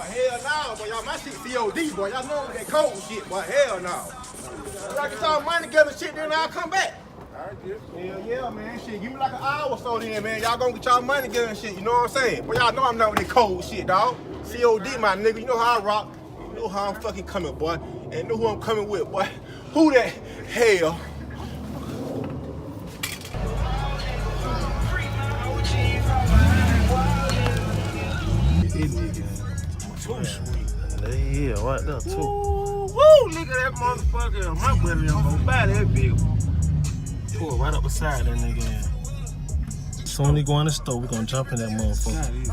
Boy, hell no, boy. Y'all, my shit COD, boy. Y'all know that cold shit, boy. Hell no. Y'all get y'all money together and shit, then I'll come back. Hell yeah, man. Shit, give me like an hour or so then, man. Y'all gonna get y'all money together and shit, you know what I'm saying? But y'all know I'm not with that cold shit, dog. COD, my nigga. You know how I rock. You know how I'm fucking coming, boy. And know who I'm coming with, boy. Who that? Hell. Too sweet. Yeah, right there too. Woo, nigga, that motherfucker. My brother don't go buy that big. Pull right up beside that nigga. Soon as he go in the store, we gonna jump in that motherfucker.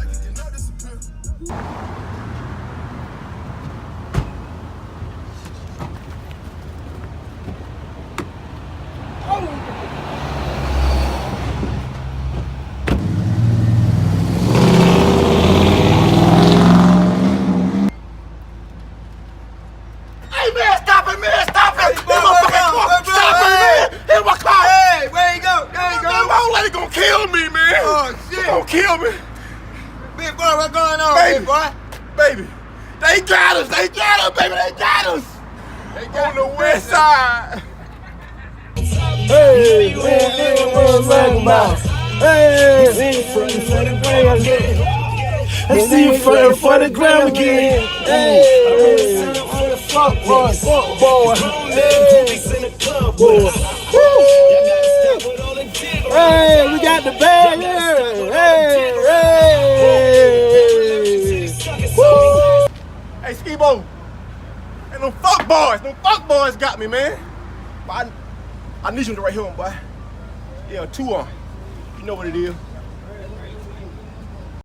Hey, man, stop it, man. Stop it. Stop it, man. Here my car. Hey, where you go? There you go. My old lady gonna kill me, man. Oh, shit. Gonna kill me. Big boy, what's going on, Baby. big boy? Baby, they got us, baby, they got us. They got on the west side. Hey, man, nigga, what I'm talking about? Hey, I see you frontin' for the gram again. Hey, fuck boy, Hey, we got the bag here. Hey, Skibo, and them fuck boys got me, man. But I need you to right here, boy. Yeah, 2 on. You know what it is.